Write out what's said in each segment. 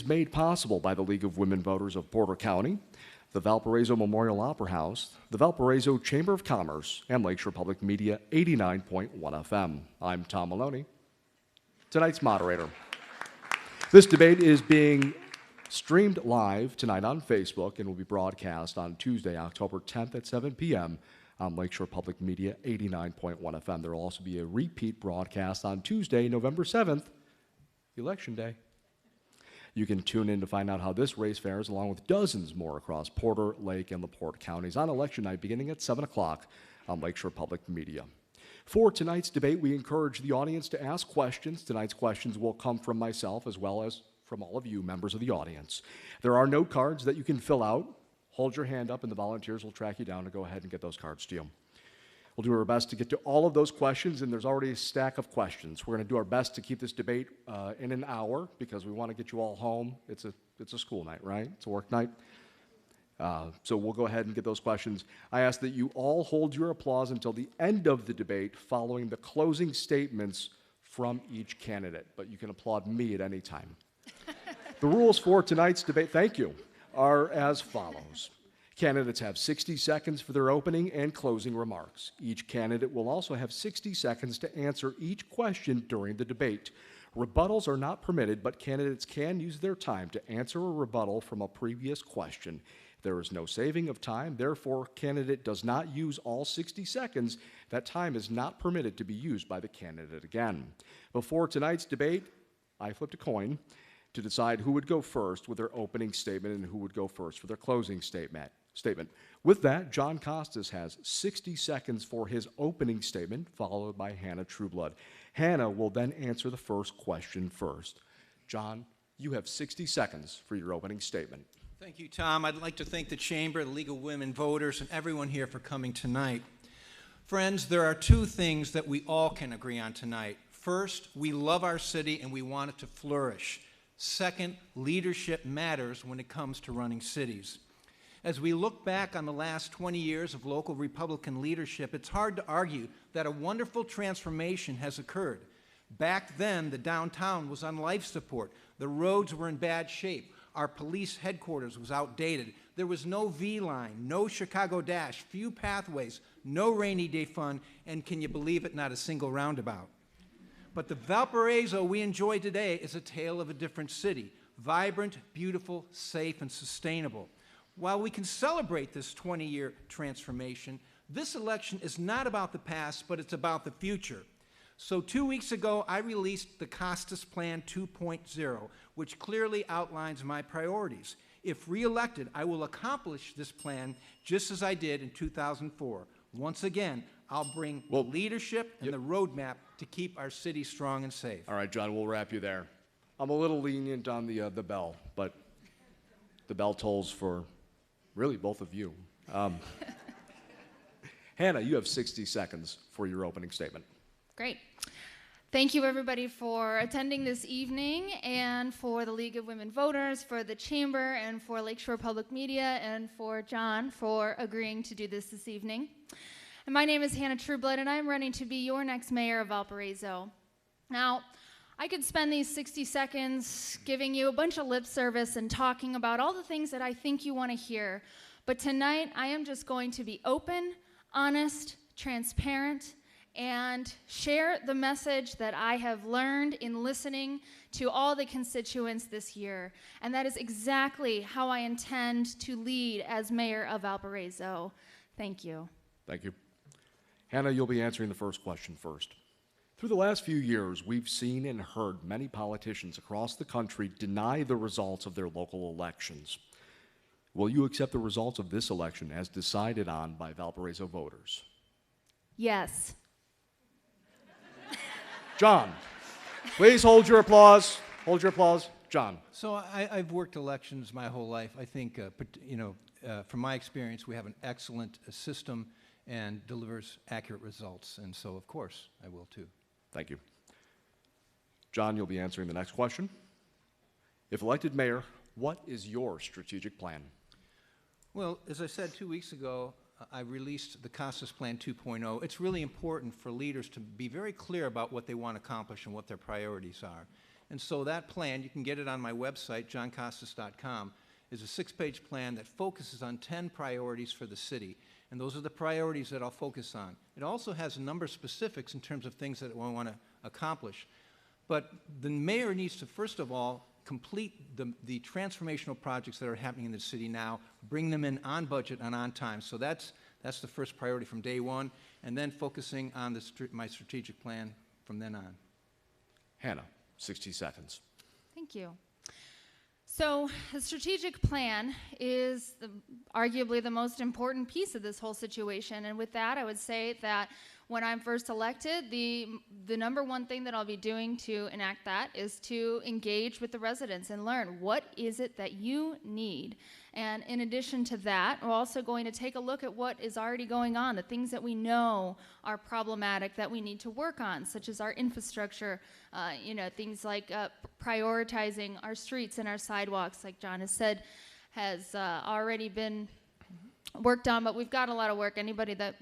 Made possible by the League of Women Voters of Porter County, the Valparaiso Memorial Opera House, the Valparaiso Chamber of Commerce, and Lakeshore Public Media 89.1 FM. I'm Tom Maloney, tonight's moderator. This debate is being streamed live tonight on Facebook and will be broadcast on Tuesday, October 10th at 7 p.m. on Lakeshore Public Media 89.1 FM. There will also be a repeat broadcast on Tuesday, November 7th, Election Day. You can tune in to find out how this race fares, along with dozens more across Porter, Lake, and LaPorte counties on election night beginning at 7 o'clock on Lakeshore Public Media. For tonight's debate, we encourage the audience to ask questions. Tonight's questions will come from myself as well as from all of you, members of the audience. There are note cards that you can fill out. Hold your hand up and the volunteers will track you down to go ahead and get those cards to you. We'll do our best to get to all of those questions, and there's already a stack of questions. We're going to do our best to keep this debate in an hour because we want to get you all home. It's a school night, right? It's a work night. So we'll go ahead and get those questions. I ask that you all hold your applause until the end of the debate following the closing statements from each candidate, but you can applaud me at any time. The rules for tonight's debate, thank you, are as follows. Candidates have 60 seconds for their opening and closing remarks. Each candidate will also have 60 seconds to answer each question during the debate. Rebuttals are not permitted, but candidates can use their time to answer a rebuttal from a previous question. There is no saving of time, therefore, candidate does not use all 60 seconds. That time is not permitted to be used by the candidate again. Before tonight's debate, I flipped a coin to decide who would go first with their opening statement and who would go first for their closing statement. With that, John Costas has 60 seconds for his opening statement, followed by Hannah Trueblood. Hannah will then answer the first question first. John, you have 60 seconds for your opening statement. Thank you, Tom. I'd like to thank the Chamber, the League of Women Voters, and everyone here for coming tonight. Friends, there are two things that we all can agree on tonight. First, we love our city and we want it to flourish. Second, leadership matters when it comes to running cities. As we look back on the last 20 years of local Republican leadership, it's hard to argue that a wonderful transformation has occurred. Back then, the downtown was on life support. The roads were in bad shape. Our police headquarters was outdated. There was no V-line, no Chicago Dash, few pathways, no rainy day fund, and can you believe it, not a single roundabout. But the Valparaiso we enjoy today is a tale of a different city. Vibrant, beautiful, safe, and sustainable. While we can celebrate this 20-year transformation, this election is not about the past, but it's about the future. So 2 weeks ago, I released the Costas Plan 2.0, which clearly outlines my priorities. If re-elected, I will accomplish this plan just as I did in 2004. Once again, I'll bring leadership and the roadmap to keep our city strong and safe. All right, John, we'll wrap you there. I'm a little lenient on the bell, but the bell tolls for really both of you. Hannah, you have 60 seconds for your opening statement. Great. Thank you, everybody, for attending this evening, and for the League of Women Voters, for the Chamber, and for Lakeshore Public Media, and for John for agreeing to do this evening. And my name is Hannah Trueblood, and I'm running to be your next mayor of Valparaiso. Now, I could spend these 60 seconds giving you a bunch of lip service and talking about all the things that I think you want to hear, but tonight I am just going to be open, honest, transparent, and share the message that I have learned in listening to all the constituents this year. And that is exactly how I intend to lead as mayor of Valparaiso. Thank you. Thank you. Hannah, you'll be answering the first question first. Through the last few years, we've seen and heard many politicians across the country deny the results of their local elections. Will you accept the results of this election as decided on by Valparaiso voters? Yes. John, please hold your applause. Hold your applause. John. So I've worked elections my whole life. I think, from my experience, we have an excellent system and delivers accurate results. And so, of course, I will too. Thank you. John, you'll be answering the next question. If elected mayor, what is your strategic plan? Well, as I said 2 weeks ago, I released the Costas Plan 2.0. It's really important for leaders to be very clear about what they want to accomplish and what their priorities are. And so that plan, you can get it on my website, johncostas.com, is a 6-page plan that focuses on 10 priorities for the city. And those are the priorities that I'll focus on. It also has a number of specifics in terms of things that I want to accomplish. But the mayor needs to, first of all, complete the transformational projects that are happening in the city now, bring them in on budget and on time. So that's the first priority from day one, and then focusing on my strategic plan from then on. Hannah, 60 seconds. Thank you. So the strategic plan is arguably the most important piece of this whole situation. And with that, I would say that when I'm first elected, the number one thing that I'll be doing to enact that is to engage with the residents and learn what is it that you need. And in addition to that, we're also going to take a look at what is already going on, the things that we know are problematic that we need to work on, such as our infrastructure, things like prioritizing our streets and our sidewalks, like John has said, has already been worked on, but we've got a lot of work. Anybody that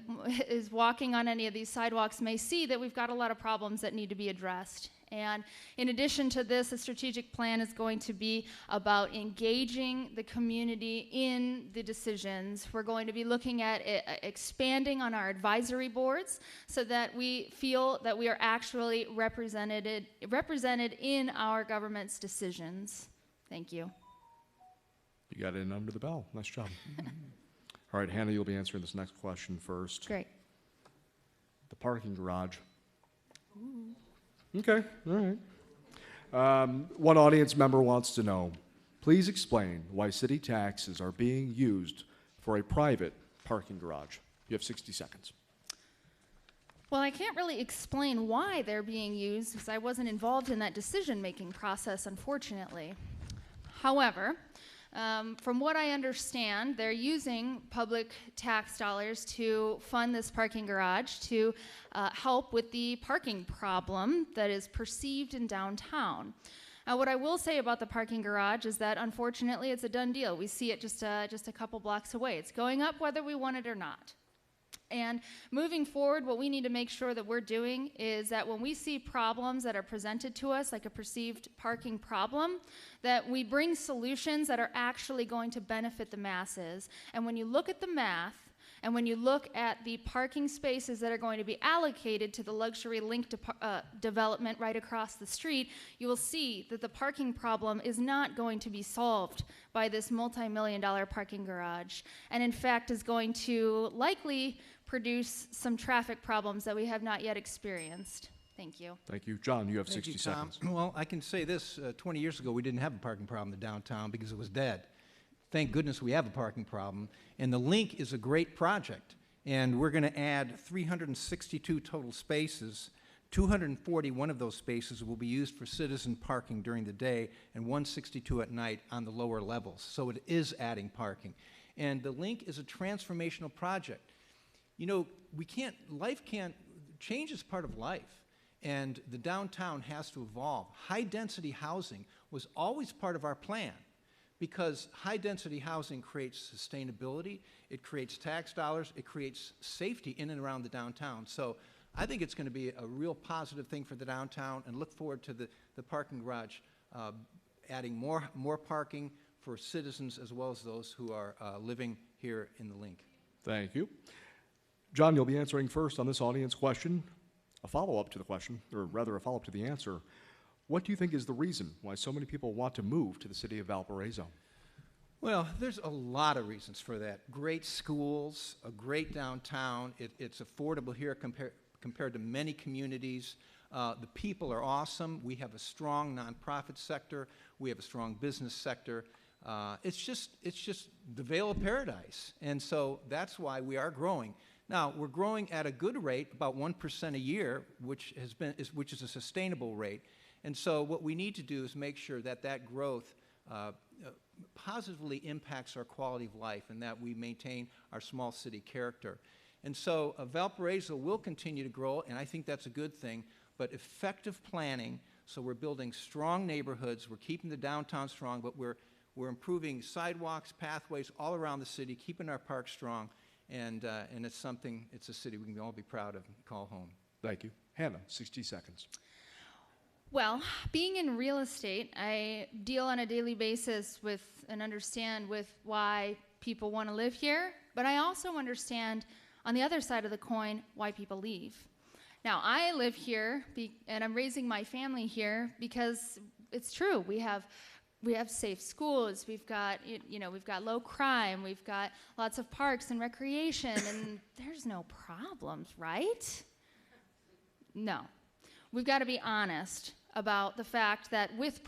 is walking on any of these sidewalks may see that we've got a lot of problems that need to be addressed. And in addition to this, a strategic plan is going to be about engaging the community in the decisions. We're going to be looking at expanding on our advisory boards so that we feel that we are actually represented in our government's decisions. Thank you. You got in under the bell. Nice job. All right, Hannah, you'll be answering this next question first. Great. The parking garage. Ooh. Okay, all right. One audience member wants to know, please explain why city taxes are being used for a private parking garage. You have 60 seconds. Well, I can't really explain why they're being used because I wasn't involved in that decision-making process, unfortunately. However, from what I understand, they're using public tax dollars to fund this parking garage to help with the parking problem that is perceived in downtown. What I will say about the parking garage is that, unfortunately, it's a done deal. We see it just a couple blocks away. It's going up whether we want it or not. And moving forward, what we need to make sure that we're doing is that when we see problems that are presented to us, like a perceived parking problem, that we bring solutions that are actually going to benefit the masses. And when you look at the math, and when you look at the parking spaces that are going to be allocated to the luxury link development right across the street, you will see that the parking problem is not going to be solved by this multi-million-dollar parking garage, and in fact is going to likely produce some traffic problems that we have not yet experienced. Thank you. Thank you. John, you have Thank 60 you, Tom. seconds. Well, I can say this, 20 years ago we didn't have a parking problem in downtown because it was dead. Thank goodness we have a parking problem, and the link is a great project, and we're going to add 362 total spaces. 241 of those spaces will be used for citizen parking during the day and 162 at night on the lower levels, so it is adding parking. And the link is a transformational project. You know, change is part of life, and the downtown has to evolve. High-density housing was always part of our plan, because high-density housing creates sustainability, it creates tax dollars, it creates safety in and around the downtown. So I think it's going to be a real positive thing for the downtown, and look forward to the parking garage adding more parking for citizens as well as those who are living here in the link. Thank you. John, you'll be answering first on this audience question. A follow-up to the question, or rather a follow-up to the answer. What do you think is the reason why so many people want to move to the city of Valparaiso? Well, there's a lot of reasons for that. Great schools, a great downtown. It's affordable here compared to many communities. The people are awesome. We have a strong nonprofit sector. We have a strong business sector. It's just the Vale of Paradise. And so that's why we are growing. Now, we're growing at a good rate, about 1% a year, which is a sustainable rate. And so what we need to do is make sure that that growth positively impacts our quality of life and that we maintain our small city character. And so Valparaiso will continue to grow, and I think that's a good thing, but effective planning, so we're building strong neighborhoods, we're keeping the downtown strong, but we're improving sidewalks, pathways all around the city, keeping our parks strong, and it's a city we can all be proud of and call home. Thank you. Hannah, 60 seconds. Well, being in real estate, I deal on a daily basis with and understand with why people want to live here, but I also understand on the other side of the coin why people leave. Now, I live here and I'm raising my family here because it's true. We have safe schools. We've got low crime. We've got lots of parks and recreation, and there's no problems, right? No. We've got to be honest about the fact that with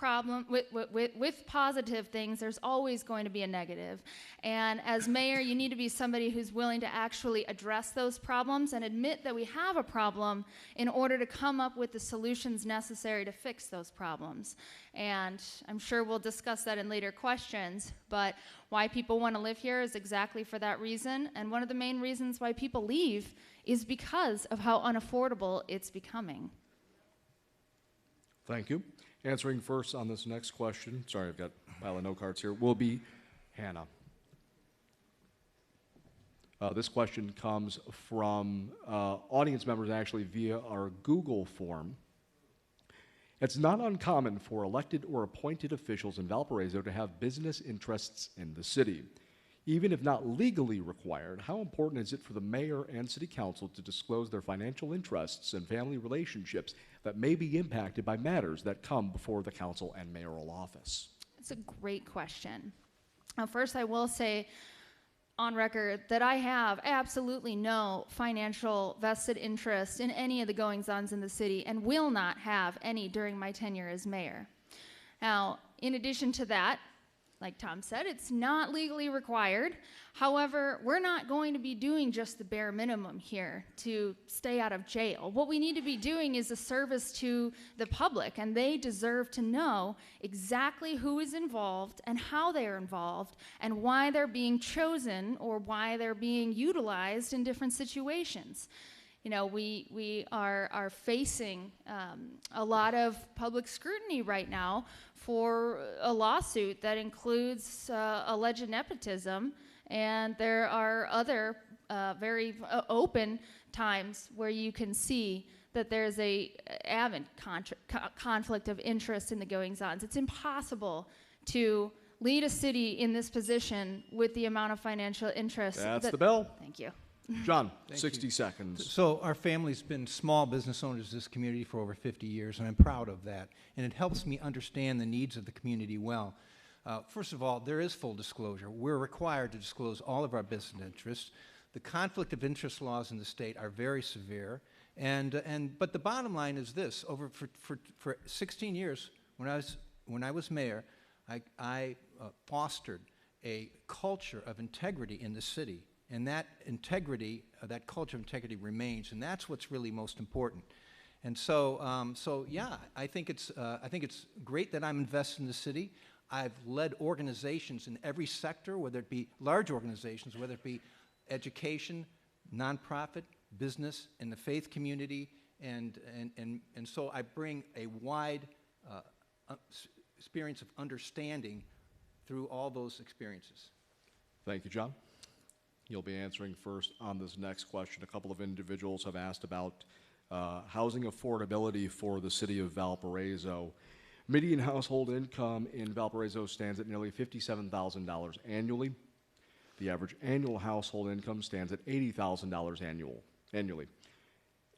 positive things, there's always going to be a negative. And as mayor, you need to be somebody who's willing to actually address those problems and admit that we have a problem in order to come up with the solutions necessary to fix those problems. And I'm sure we'll discuss that in later questions, but why people want to live here is exactly for that reason. And one of the main reasons why people leave is because of how unaffordable it's becoming. Thank you. Answering first on this next question, sorry, I've got a pile of note cards here, will be Hannah. This question comes from audience members actually via our Google form. It's not uncommon for elected or appointed officials in Valparaiso to have business interests in the city. Even if not legally required, how important is it for the mayor and city council to disclose their financial interests and family relationships that may be impacted by matters that come before the council and mayoral office? It's a great question. First, I will say on record that I have absolutely no financial vested interest in any of the goings-ons in the city and will not have any during my tenure as mayor. Now, in addition to that, like Tom said, it's not legally required. However, we're not going to be doing just the bare minimum here to stay out of jail. What we need to be doing is a service to the public, and they deserve to know exactly who is involved and how they are involved and why they're being chosen or why they're being utilized in different situations. You know, we are facing a lot of public scrutiny right now for a lawsuit that includes alleged nepotism, and there are other very open times where you can see that there's a avid conflict of interest in the goings-ons. It's impossible to lead a city in this position with the amount of financial interest. That's the bell. Thank you. John, Thank 60 you. seconds. So our family's been small business owners in this community for over 50 years, and I'm proud of that. And it helps me understand the needs of the community well. First of all, there is full disclosure. We're required to disclose all of our business interests. The conflict of interest laws in the state are very severe. But the bottom line is this: for 16 years, when I was mayor, I fostered a culture of integrity in the city. And that integrity, that culture of integrity remains, and that's what's really most important. And so yeah, I think it's great that I'm invested in the city. I've led organizations in every sector, whether it be large organizations, whether it be education, nonprofit, business, and the faith community, and so I bring a wide experience of understanding through all those experiences. Thank you, John. You'll be answering first on this next question. A couple of individuals have asked about housing affordability for the city of Valparaiso. Median household income in Valparaiso stands at nearly $57,000 annually. The average annual household income stands at $80,000 annually.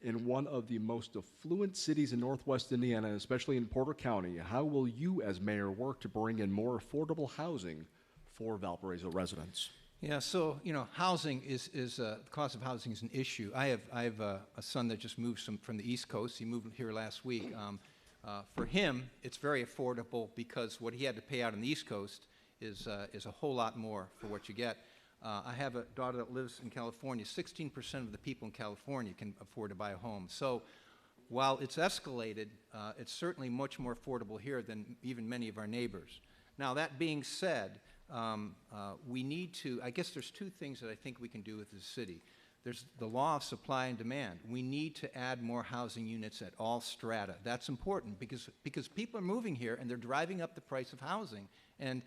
In one of the most affluent cities in Northwest Indiana, especially in Porter County, how will you as mayor work to bring in more affordable housing for Valparaiso residents? Yeah, so housing the cost of housing is an issue. I have a son that just moved from the East Coast. He moved here last week. For him, it's very affordable because what he had to pay out on the East Coast is a whole lot more for what you get. I have a daughter that lives in California. 16% of the people in California can afford to buy a home. So while it's escalated, it's certainly much more affordable here than even many of our neighbors. Now, that being said, we need to, I guess there's two things that I think we can do with the city. There's the law of supply and demand. We need to add more housing units at all strata. That's important because people are moving here and they're driving up the price of housing. And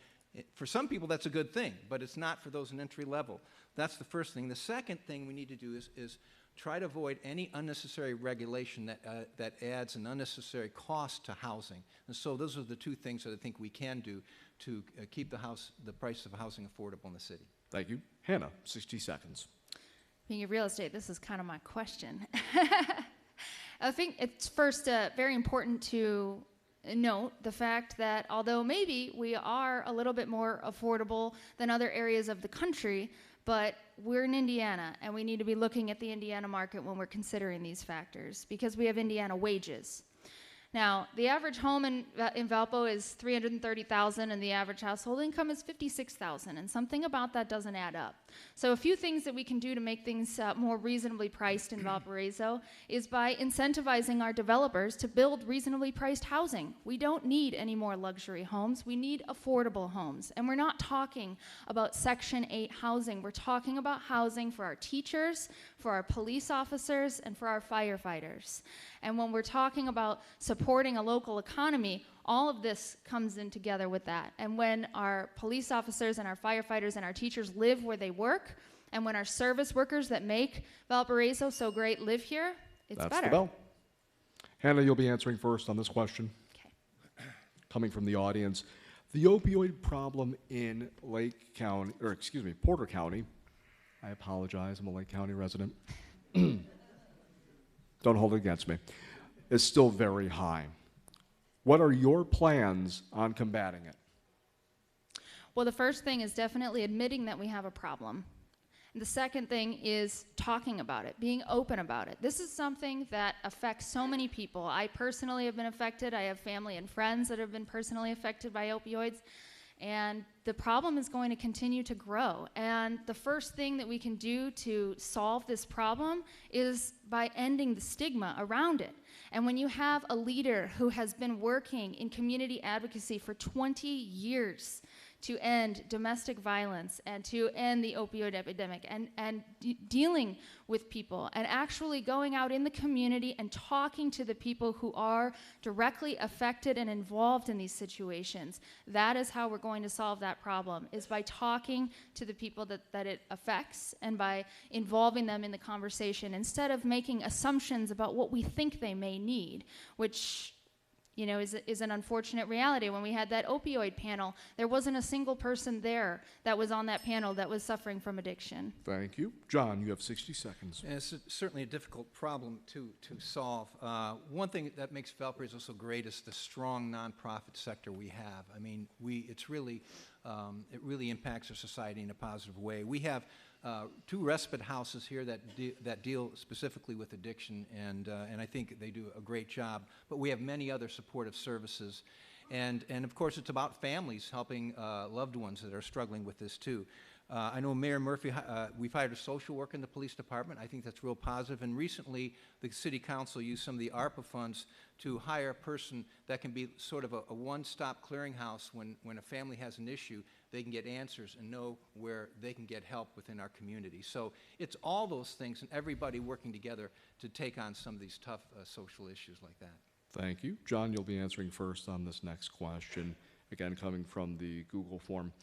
for some people, that's a good thing, but it's not for those in entry level. That's the first thing. The second thing we need to do is try to avoid any unnecessary regulation that adds an unnecessary cost to housing. And so those are the two things that I think we can do to keep the price of housing affordable in the city. Thank you. Hannah, 60 seconds. Being in real estate, this is kind of my question. I think it's first very important to note the fact that although maybe we are a little bit more affordable than other areas of the country, but we're in Indiana, and we need to be looking at the Indiana market when we're considering these factors, because we have Indiana wages. Now, the average home in Valpo is $330,000, and the average household income is $56,000, and something about that doesn't add up. So a few things that we can do to make things more reasonably priced in Valparaiso is by incentivizing our developers to build reasonably priced housing. We don't need any more luxury homes. We need affordable homes. And we're not talking about Section 8 housing. We're talking about housing for our teachers, for our police officers, and for our firefighters. And when we're talking about supporting a local economy, all of this comes in together with that. And when our police officers and our firefighters and our teachers live where they work, and when our service workers that make Valparaiso so great live here, it's That's better. the bell. Hannah, you'll be answering first on this question. Okay. Coming from the audience, the opioid problem in Porter County. I apologize, I'm a Lake County resident. Don't hold it against me. Is still very high. What are your plans on combating it? Well, the first thing is definitely admitting that we have a problem. And the second thing is talking about it, being open about it. This is something that affects so many people. I personally have been affected. I have family and friends that have been personally affected by opioids. And the problem is going to continue to grow. And the first thing that we can do to solve this problem is by ending the stigma around it. And when you have a leader who has been working in community advocacy for 20 years to end domestic violence and to end the opioid epidemic and dealing with people and actually going out in the community and talking to the people who are directly affected and involved in these situations, that is how we're going to solve that problem, is by talking to the people that it affects and by involving them in the conversation instead of making assumptions about what we think they may need, which is an unfortunate reality. When we had that opioid panel, there wasn't a single person there that was on that panel that was suffering from addiction. Thank you. John, you have 60 seconds. And it's certainly a difficult problem to solve. One thing that makes Valparaiso so great is the strong nonprofit sector we have. I mean, it really impacts our society in a positive way. We have 2 respite houses here that deal specifically with addiction, and I think they do a great job. But we have many other supportive services, and of course it's about families helping loved ones that are struggling with this too. I know Mayor Murphy, we've hired a social worker in the police department. I think that's real positive. And recently, the city council used some of the ARPA funds to hire a person that can be sort of a one-stop clearinghouse when a family has an issue. They can get answers and know where they can get help within our community. So it's all those things and everybody working together to take on some of these tough social issues like that. Thank you. John, you'll be answering first on this next question, again coming from the Google form.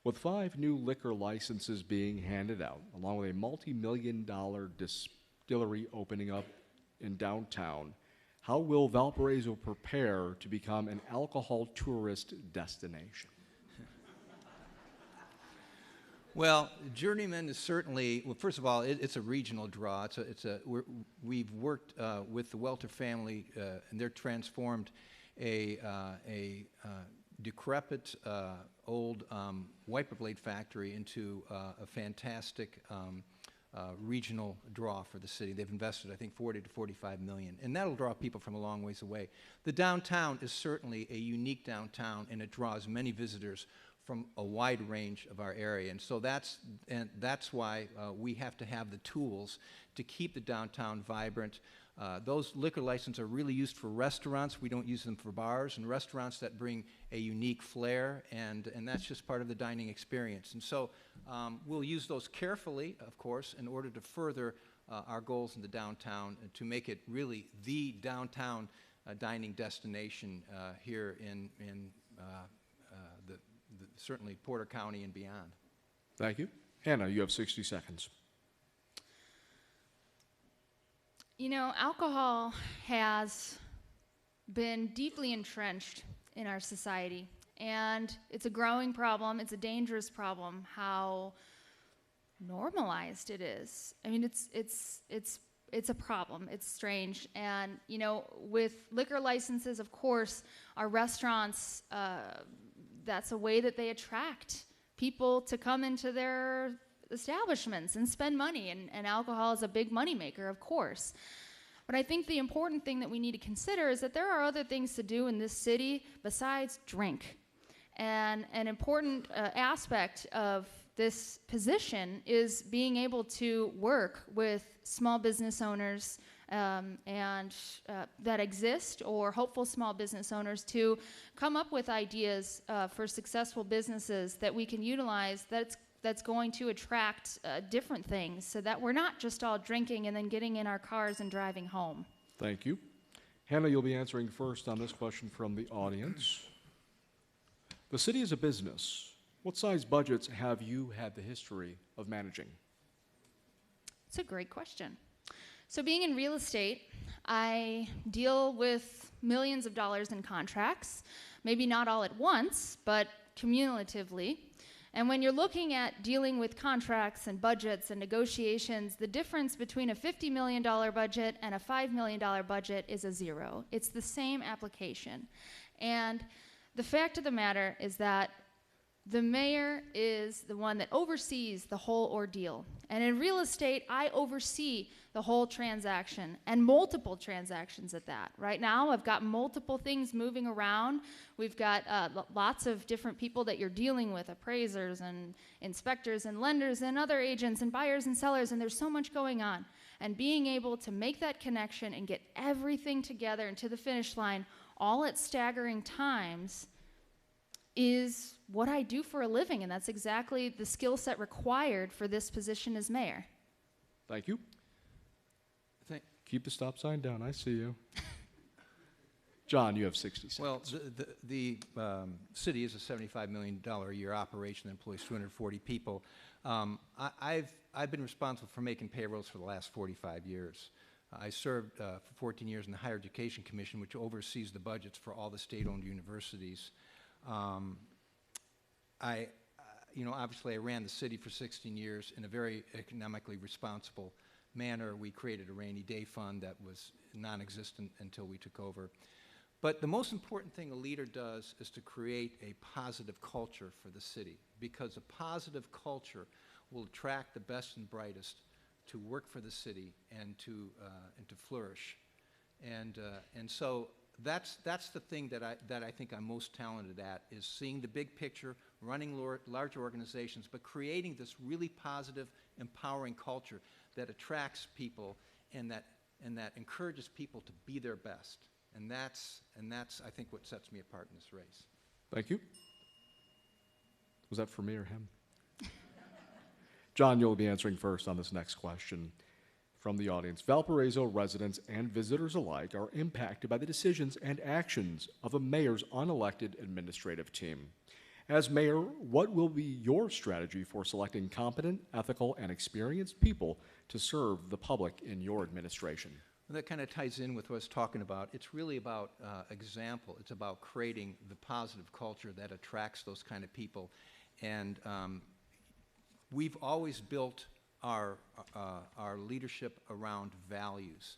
With 5 new liquor licenses being handed out, along with a multi-million-dollar distillery opening up in downtown, how will Valparaiso prepare to become an alcohol tourist destination? Well, Journeyman is certainly, well, first of all, it's a regional draw. We've worked with the Welter family, and they're transformed a decrepit old wiper blade factory into a fantastic regional draw for the city. They've invested, I think, 40 to 45 million, and that'll draw people from a long ways away. The downtown is certainly a unique downtown, and it draws many visitors from a wide range of our area, and so that's why we have to have the tools to keep the downtown vibrant. Those liquor licenses are really used for restaurants. We don't use them for bars, and restaurants that bring a unique flair, and that's just part of the dining experience. And so we'll use those carefully, of course, in order to further our goals in the downtown and to make it really the downtown dining destination here in certainly Porter County and beyond. Thank you. Hannah, you have 60 seconds. You know, alcohol has been deeply entrenched in our society, and it's a growing problem. It's a dangerous problem, how normalized it is. I mean, it's a problem. It's strange. And, you know, with liquor licenses, of course, our restaurants, that's a way that they attract people to come into their establishments and spend money. And alcohol is a big moneymaker, of course. But I think the important thing that we need to consider is that there are other things to do in this city besides drink. And an important aspect of this position is being able to work with small business owners that exist, or hopeful small business owners, to come up with ideas for successful businesses that we can utilize that's going to attract different things, so that we're not just all drinking and then getting in our cars and driving home. Thank you. Hannah, you'll be answering first on this question from the audience. The city is a business. What size budgets have you had the history of managing? It's a great question. So being in real estate, I deal with millions of dollars in contracts, maybe not all at once, but cumulatively. And when you're looking at dealing with contracts and budgets and negotiations, the difference between a $50 million budget and a $5 million budget is a zero. It's the same application. And the fact of the matter is that the mayor is the one that oversees the whole ordeal. And in real estate, I oversee the whole transaction, and multiple transactions at that. Right now, I've got multiple things moving around. We've got lots of different people that you're dealing with, appraisers and inspectors and lenders and other agents and buyers and sellers, and there's so much going on. And being able to make that connection and get everything together and to the finish line all at staggering times is what I do for a living, and that's exactly the skill set required for this position as mayor. Thank you. Keep the stop sign down. I see you. John, you have 60 seconds. Well, the city is a $75 million a year operation that employs 240 people. I've been responsible for making payrolls for the last 45 years. I served for 14 years in the Higher Education Commission, which oversees the budgets for all the state-owned universities. Obviously I ran the city for 16 years in a very economically responsible manner. We created a rainy day fund that was non-existent until we took over. But the most important thing a leader does is to create a positive culture for the city, because a positive culture will attract the best and brightest to work for the city and to flourish. And so that's the thing that I think I'm most talented at, is seeing the big picture, running large organizations, but creating this really positive, empowering culture that attracts people and that encourages people to be their best. And that's I think what sets me apart in this race. Thank you. Was that for me or him? John, you'll be answering first on this next question from the audience. Valparaiso residents and visitors alike are impacted by the decisions and actions of a mayor's unelected administrative team. As mayor, what will be your strategy for selecting competent, ethical, and experienced people to serve the public in your administration? Well, that kind of ties in with what I was talking about. It's really about example. It's about creating the positive culture that attracts those kind of people. And we've always built our leadership around values.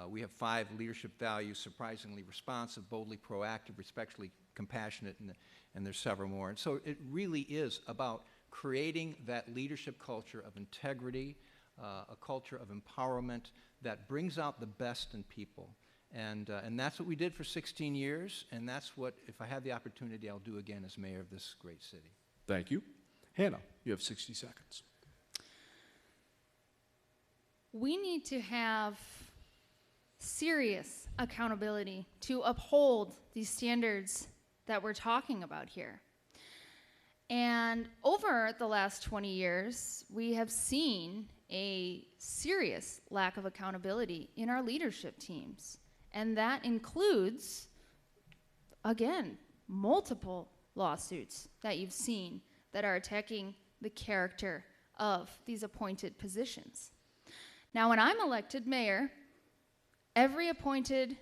We have 5 leadership values: surprisingly responsive, boldly proactive, respectfully compassionate, and there's several more. And so it really is about creating that leadership culture of integrity, a culture of empowerment that brings out the best in people. And that's what we did for 16 years, and that's what, if I have the opportunity, I'll do again as mayor of this great city. Thank you. Hannah, you have 60 seconds. We need to have serious accountability to uphold these standards that we're talking about here. And over the last 20 years, we have seen a serious lack of accountability in our leadership teams. And that includes, again, multiple lawsuits that you've seen that are attacking the character of these appointed positions. Now, when I'm elected mayor, Every appointed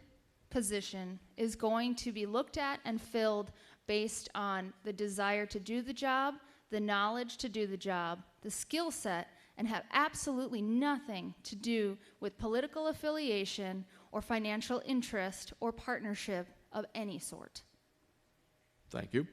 position is going to be looked at and filled based on the desire to do the job, the knowledge to do the job, the skill set, and have absolutely nothing to do with political affiliation or financial interest or partnership of any sort. Thank you.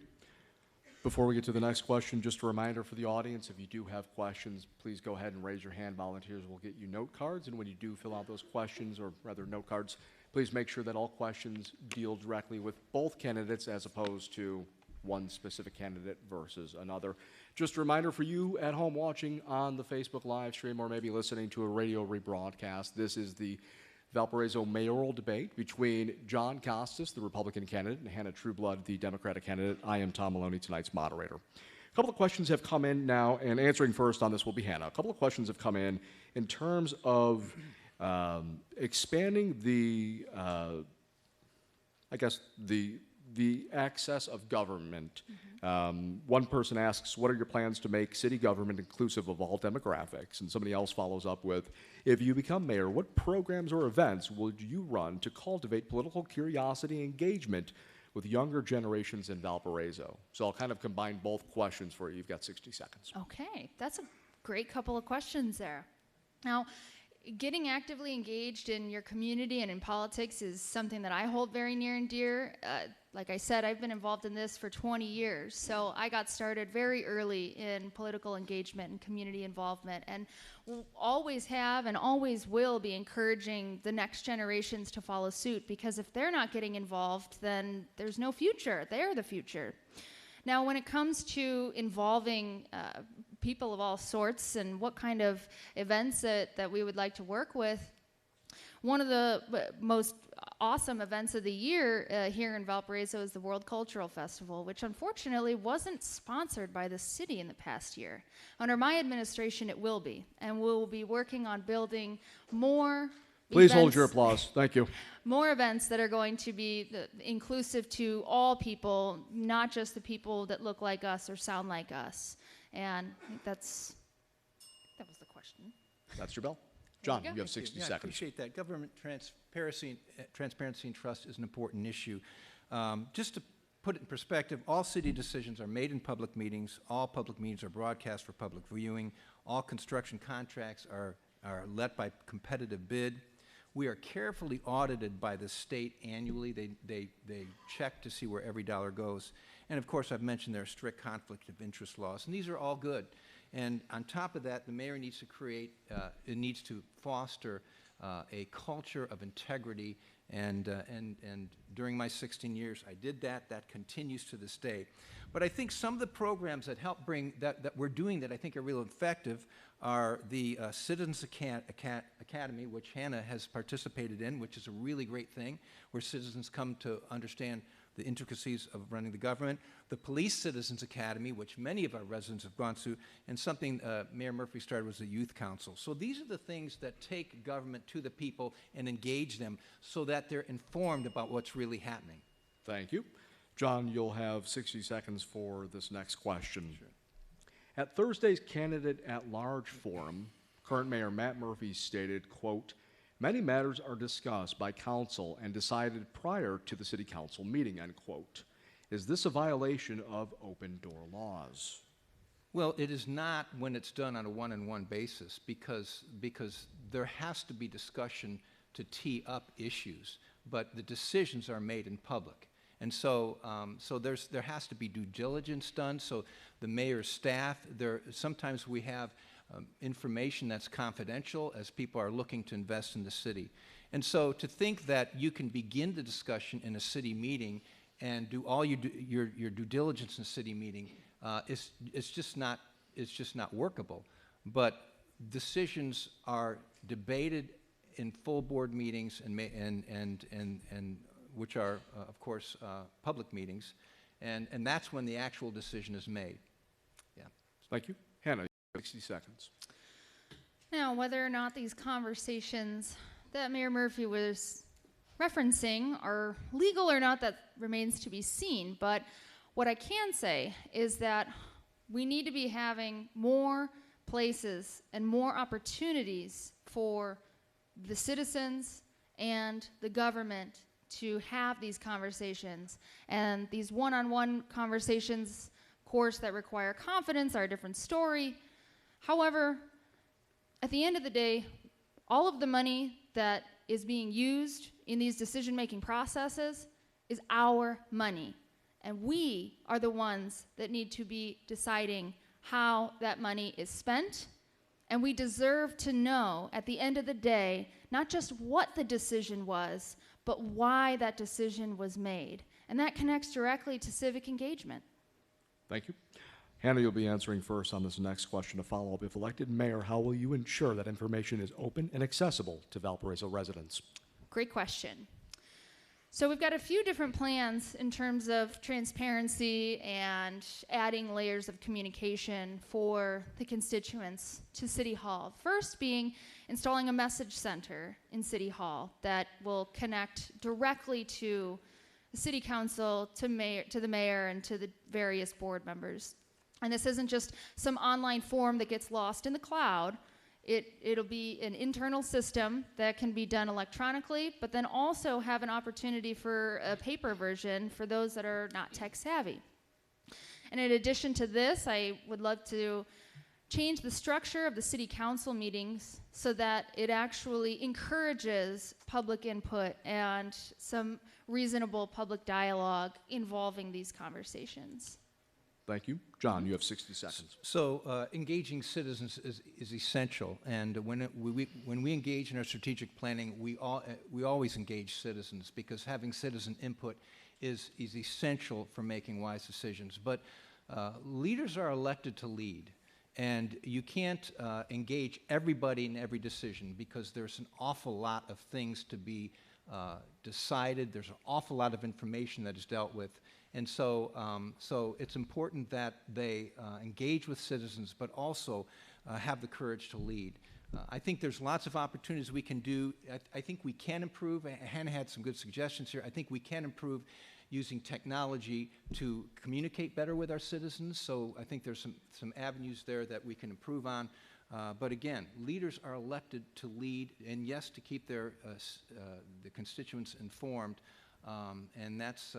Before we get to the next question, just a reminder for the audience, if you do have questions, please go ahead and raise your hand. Volunteers will get you note cards, and when you do fill out those questions, or rather note cards, please make sure that all questions deal directly with both candidates as opposed to one specific candidate versus another. Just a reminder for you at home watching on the Facebook live stream or maybe listening to a radio rebroadcast, this is the Valparaiso mayoral debate between John Costas, the Republican candidate, and Hannah Trueblood, the Democratic candidate. I am Tom Maloney, tonight's moderator. A couple of questions have come in now, and answering first on this will be Hannah. A couple of questions have come in terms of expanding the, I guess, the access of government. One person asks, what are your plans to make city government inclusive of all demographics? And somebody else follows up with, if you become mayor, what programs or events would you run to cultivate political curiosity and engagement with younger generations in Valparaiso? So I'll kind of combine both questions for you. You've got 60 seconds. Okay, that's a great couple of questions there. Now, getting actively engaged in your community and in politics is something that I hold very near and dear. Like I said, I've been involved in this for 20 years, so I got started very early in political engagement and community involvement, and will always have and always will be encouraging the next generations to follow suit, because if they're not getting involved, then there's no future. They're the future. Now, when it comes to involving people of all sorts and what kind of events that we would like to work with, one of the most awesome events of the year here in Valparaiso is the World Cultural Festival, which unfortunately wasn't sponsored by the city in the past year. Under my administration, it will be, and we'll be working on building more Please events, hold your applause. Thank you. more events that are going to be inclusive to all people, not just the people that look like us or sound like us. And I think that was the question. That's your bell. John, There you you go. have 60 Yeah, I seconds. appreciate that. Government transparency and trust is an important issue. Just to put it in perspective, all city decisions are made in public meetings. All public meetings are broadcast for public viewing. All construction contracts are let by competitive bid. We are carefully audited by the state annually. They check to see where every dollar goes. And of course, I've mentioned there are strict conflict of interest laws, and these are all good. And on top of that, the mayor needs to foster a culture of integrity. And during my 16 years, I did that. That continues to this day. But I think some of the programs that help bring that we're doing that I think are real effective are the Citizens Academy, which Hannah has participated in, which is a really great thing, where citizens come to understand the intricacies of running the government. The Police Citizens Academy, which many of our residents have gone through, and something Mayor Murphy started was the Youth Council. So these are the things that take government to the people and engage them so that they're informed about what's really happening. Thank you. John, you'll have 60 seconds for this next question. Sure. At Thursday's Candidate at Large Forum, current Mayor Matt Murphy stated, quote, "Many matters are discussed by council and decided prior to the city council meeting," end quote. Is this a violation of open door laws? Well, it is not when it's done on a one-on-one basis, because there has to be discussion to tee up issues, but the decisions are made in public. And so, there has to be due diligence done. So the mayor's staff, sometimes we have information that's confidential as people are looking to invest in the city. And so to think that you can begin the discussion in a city meeting and do all your due diligence in a city meeting, it's just not workable. But decisions are debated in full board meetings and which are, of course, public meetings, and that's when the actual decision is made. Yeah. Thank you. Hannah, 60 seconds. Now, whether or not these conversations that Mayor Murphy was referencing are legal or not, that remains to be seen. But what I can say is that we need to be having more places and more opportunities for the citizens and the government to have these conversations. And these one-on-one conversations, of course, that require confidence are a different story. However, at the end of the day, all of the money that is being used in these decision-making processes is our money. And we are the ones that need to be deciding how that money is spent. And we deserve to know at the end of the day, not just what the decision was, but why that decision was made. And that connects directly to civic engagement. Thank you. Hannah, you'll be answering first on this next question to follow up. If elected mayor, how will you ensure that information is open and accessible to Valparaiso residents? Great question. So we've got a few different plans in terms of transparency and adding layers of communication for the constituents to City Hall. First being installing a message center in City Hall that will connect directly to the City Council, to the mayor, and to the various board members. And this isn't just some online form that gets lost in the cloud. It'll be an internal system that can be done electronically, but then also have an opportunity for a paper version for those that are not tech savvy. And in addition to this, I would love to change the structure of the city council meetings so that it actually encourages public input and some reasonable public dialogue involving these conversations. Thank you. John, you have 60 seconds. So engaging citizens is essential, and when we engage in our strategic planning, we always engage citizens, because having citizen input is essential for making wise decisions. But leaders are elected to lead, and you can't engage everybody in every decision, because there's an awful lot of things to be decided. There's an awful lot of information that is dealt with. And so it's important that they engage with citizens, but also have the courage to lead. I think there's lots of opportunities we can do. I think we can improve. Hannah had some good suggestions here. I think we can improve using technology to communicate better with our citizens. So I think there's some avenues there that we can improve on. But again, leaders are elected to lead, and yes, to keep their the constituents informed. And that's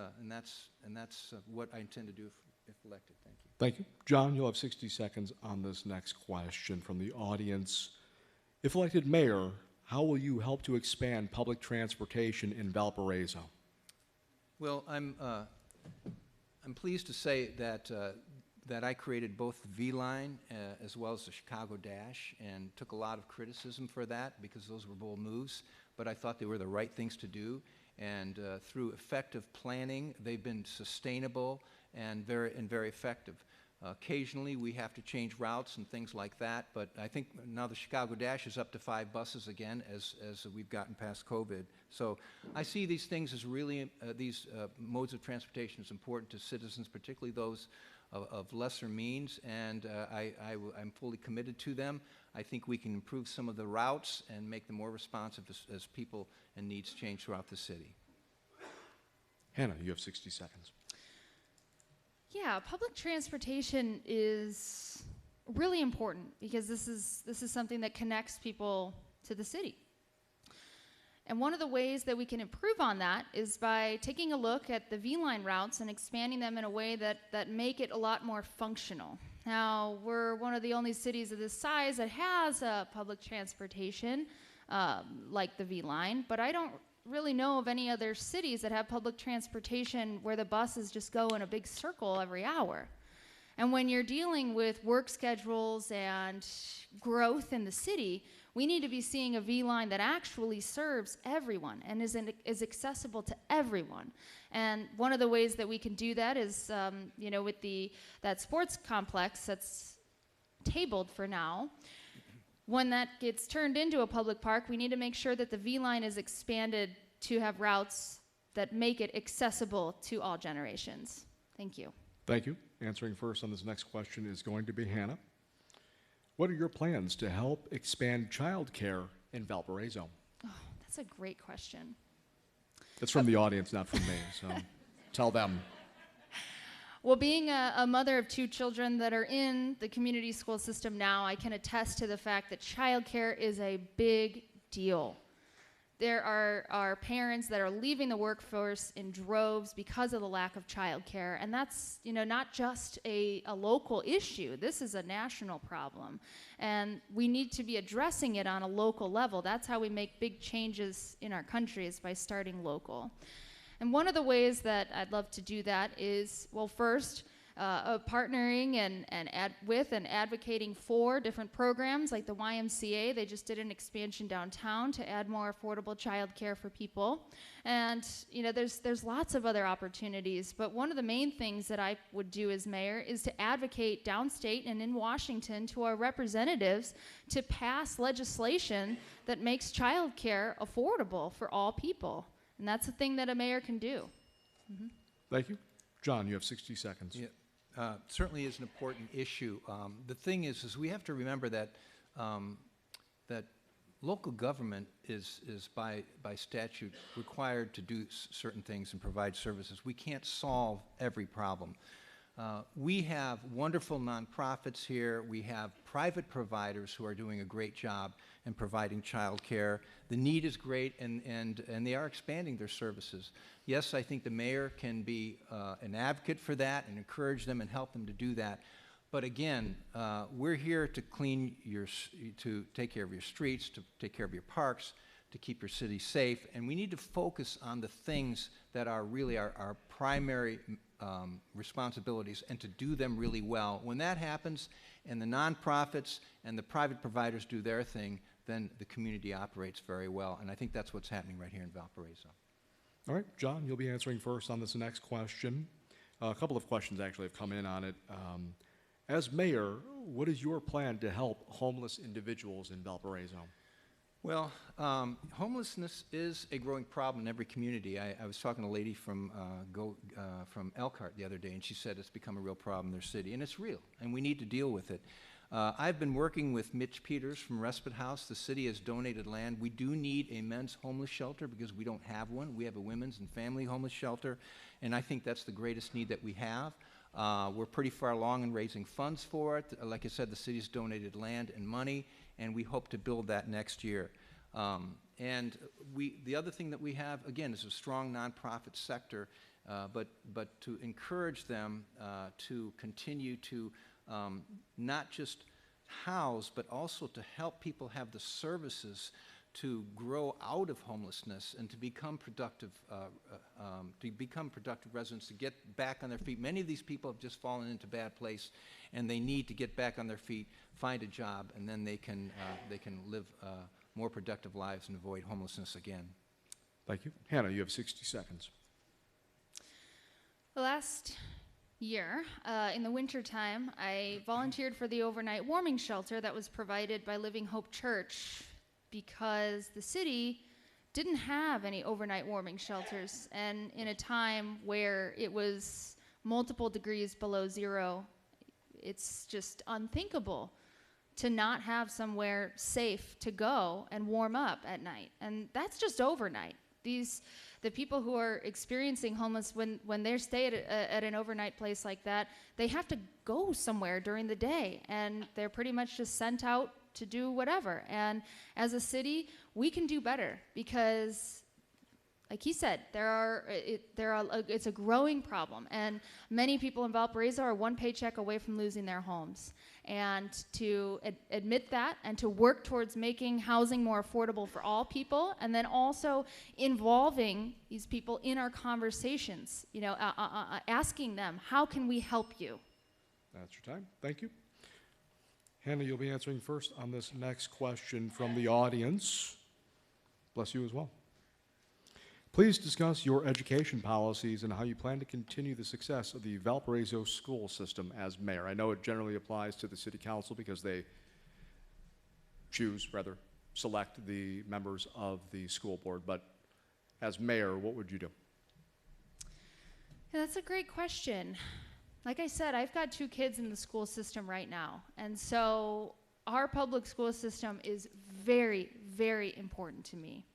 what I intend to do if elected. Thank you. Thank you. John, you'll have 60 seconds on this next question from the audience. If elected mayor, how will you help to expand public transportation in Valparaiso? Well, I'm pleased to say that that I created both the V-Line as well as the Chicago Dash, and took a lot of criticism for that, because those were bold moves, but I thought they were the right things to do. And through effective planning, they've been sustainable and very effective. Occasionally, we have to change routes and things like that, but I think now the Chicago Dash is up to 5 buses again as we've gotten past COVID. So I see these things as really, these modes of transportation as important to citizens, particularly those of lesser means, and I'm fully committed to them. I think we can improve some of the routes and make them more responsive as people and needs change throughout the city. Hannah, you have 60 seconds. Yeah, public transportation is really important, because this is something that connects people to the city. And one of the ways that we can improve on that is by taking a look at the V-Line routes and expanding them in a way that make it a lot more functional. Now, we're one of the only cities of this size that has public transportation like the V-Line, but I don't really know of any other cities that have public transportation where the buses just go in a big circle every hour. And when you're dealing with work schedules and growth in the city, we need to be seeing a V-Line that actually serves everyone and is accessible to everyone. And one of the ways that we can do that is, with that sports complex that's tabled for now. When that gets turned into a public park, we need to make sure that the V-Line is expanded to have routes that make it accessible to all generations. Thank you. Thank you. Answering first on this next question is going to be Hannah. What are your plans to help expand childcare in Valparaiso? Oh, that's a great question. That's from the audience, not from me, so tell them. Well, being a mother of 2 children that are in the community school system now, I can attest to the fact that childcare is a big deal. there are parents that are leaving the workforce in droves because of the lack of childcare, and that's not just a local issue. This is a national problem, and we need to be addressing it on a local level. That's how we make big changes in our country, is by starting local. And one of the ways that I'd love to do that is, well, first, partnering with and advocating for different programs like the YMCA. They just did an expansion downtown to add more affordable childcare for people. And there's lots of other opportunities, but one of the main things that I would do as mayor is to advocate downstate and in Washington to our representatives to pass legislation that makes childcare affordable for all people. And that's a thing that a mayor can do. Mm-hmm. Thank you. John, you have 60 seconds. Yeah. Certainly is an important issue. The thing is we have to remember that that local government is by statute required to do certain things and provide services. We can't solve every problem. We have wonderful nonprofits here. We have private providers who are doing a great job in providing child care. The need is great, and they are expanding their services. Yes, I think the mayor can be an advocate for that and encourage them and help them to do that. But again, we're here to to take care of your streets, to take care of your parks, to keep your city safe, and we need to focus on the things that are really our primary responsibilities, and to do them really well. When that happens, and the nonprofits and the private providers do their thing, then the community operates very well, and I think that's what's happening right here in Valparaiso. All right, John, you'll be answering first on this next question. A couple of questions actually have come in on it. As mayor, what is your plan to help homeless individuals in Valparaiso? Well, homelessness is a growing problem in every community. I was talking to a lady from Elkhart the other day, and she said it's become a real problem in their city, and it's real, and we need to deal with it. I've been working with Mitch Peters from Respite House. The city has donated land. We do need a men's homeless shelter because we don't have one. We have a women's and family homeless shelter, and I think that's the greatest need that we have. We're pretty far along in raising funds for it. Like I said, the city's donated land and money, and we hope to build that next year. And the other thing that we have, again, is a strong nonprofit sector, but to encourage them to continue to not just house, but also to help people have the services to grow out of homelessness and to become productive residents, to get back on their feet. Many of these people have just fallen into a bad place, and they need to get back on their feet, find a job, and then they can live more productive lives and avoid homelessness again. Thank you. Hannah, you have 60 seconds. Last year, in the wintertime, I volunteered for the overnight warming shelter that was provided by Living Hope Church, because the city didn't have any overnight warming shelters, and in a time where it was multiple degrees below zero, it's just unthinkable to not have somewhere safe to go and warm up at night. And that's just overnight. The people who are experiencing homeless, when they stay at an overnight place like that, they have to go somewhere during the day, and they're pretty much just sent out to do whatever. And as a city, we can do better, because like he said, it's a growing problem, and many people in Valparaiso are one paycheck away from losing their homes. And to admit that, and to work towards making housing more affordable for all people, and then also involving these people in our conversations, asking them, how can we help you? That's your time. Thank you. Hannah, you'll be answering first on this next question from the audience. Bless you as well. Please discuss your education policies and how you plan to continue the success of the Valparaiso school system as mayor. I know it generally applies to the city council because they select the members of the school board, but as mayor, what would you do? Yeah, that's a great question. Like I said, I've got 2 kids in the school system right now, and so our public school system is very, very important to me.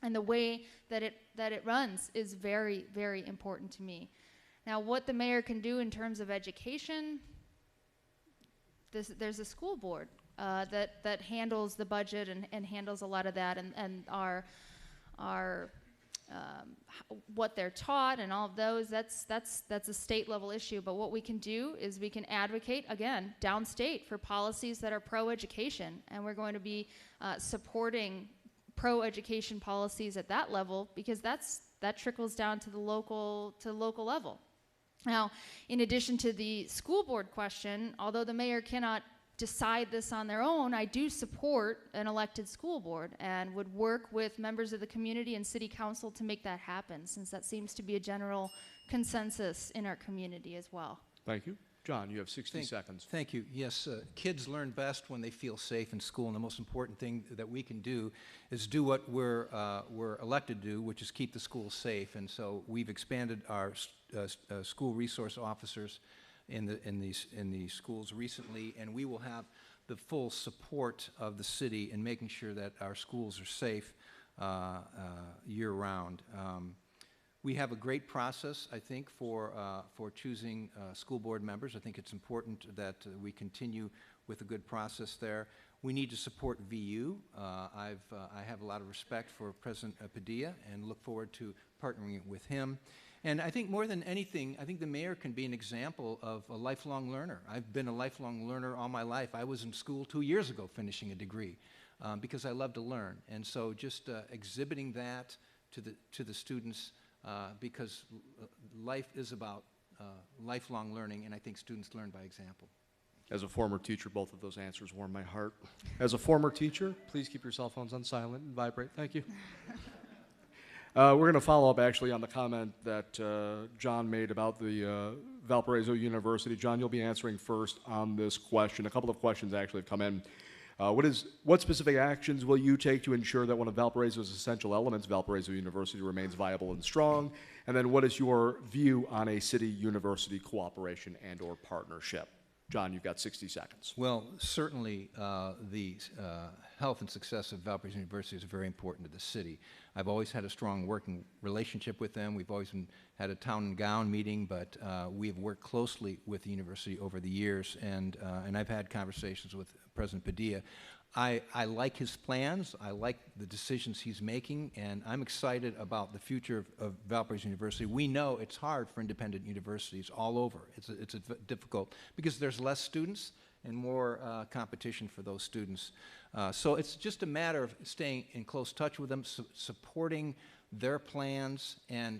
And the way that it runs is very, very important to me. Now, what the mayor can do in terms of education, there's a school board that handles the budget and handles a lot of that, and what they're taught and all of those, that's a state level issue. But what we can do is we can advocate, again, downstate for policies that are pro-education, and we're going to be supporting pro-education policies at that level, because that trickles down to the local level. Now, in addition to the school board question, although the mayor cannot decide this on their own, I do support an elected school board and would work with members of the community and city council to make that happen, since that seems to be a general consensus in our community as well. Thank you. John, you have 60 seconds. Thank you. Yes, kids learn best when they feel safe in school, and the most important thing that we can do is do what we're elected to do, which is keep the schools safe. And so we've expanded our school resource officers in the schools recently, and we will have the full support of the city in making sure that our schools are safe year-round. We have a great process, I think, for choosing school board members. I think it's important that we continue with a good process there. We need to support VU. I have a lot of respect for President Padilla and look forward to partnering with him. And I think more than anything, I think the mayor can be an example of a lifelong learner. I've been a lifelong learner all my life. I was in school 2 years ago finishing a degree because I love to learn. And so just exhibiting that to the students, because life is about lifelong learning, and I think students learn by example. As a former teacher, both of those answers warm my heart. As a former teacher, please keep your cell phones on silent and vibrate. Thank you. We're going to follow up actually on the comment that John made about the Valparaiso University. John, you'll be answering first on this question. A couple of questions actually have come in. What specific actions will you take to ensure that one of Valparaiso's essential elements, Valparaiso University, remains viable and strong? And then what is your view on a city-university cooperation and or partnership? John, you've got 60 seconds. Well, certainly the health and success of Valparaiso University is very important to the city. I've always had a strong working relationship with them. We've always had a town and gown meeting, but we've worked closely with the university over the years, and I've had conversations with President Padilla. I like his plans. I like the decisions he's making, and I'm excited about the future of Valparaiso University. We know it's hard for independent universities all over. It's difficult because there's less students and more competition for those students. So it's just a matter of staying in close touch with them, supporting their plans, and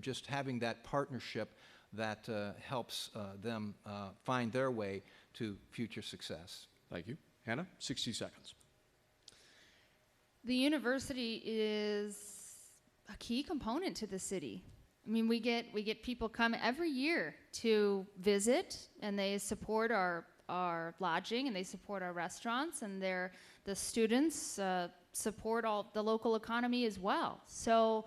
just having that partnership that helps them find their way to future success. Thank you. Hannah, 60 seconds. The university is a key component to the city. I mean, we get people come every year to visit, and they support our lodging, and they support our restaurants, and the students support all the local economy as well. So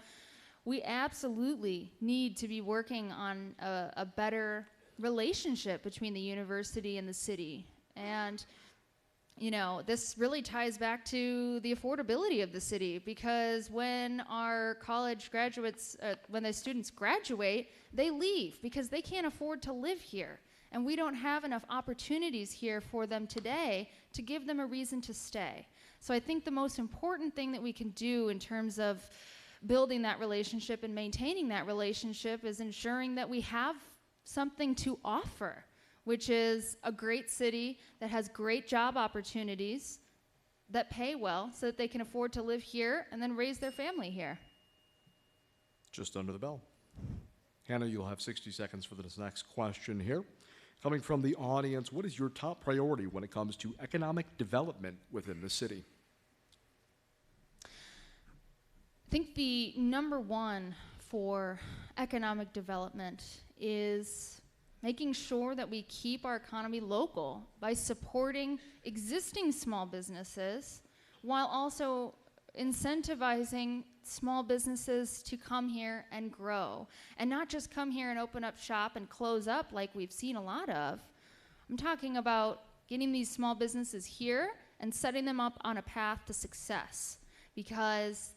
we absolutely need to be working on a better relationship between the university and the city. And you know, this really ties back to the affordability of the city, because when our college graduates, when the students graduate, they leave because they can't afford to live here. And we don't have enough opportunities here for them today to give them a reason to stay. So I think the most important thing that we can do in terms of building that relationship and maintaining that relationship is ensuring that we have something to offer, which is a great city that has great job opportunities that pay well so that they can afford to live here and then raise their family here. Just under the bell. Hannah, you'll have 60 seconds for this next question here. Coming from the audience, what is your top priority when it comes to economic development within the city? I think the number one for economic development is making sure that we keep our economy local by supporting existing small businesses while also incentivizing small businesses to come here and grow, and not just come here and open up shop and close up like we've seen a lot of. I'm talking about getting these small businesses here and setting them up on a path to success, because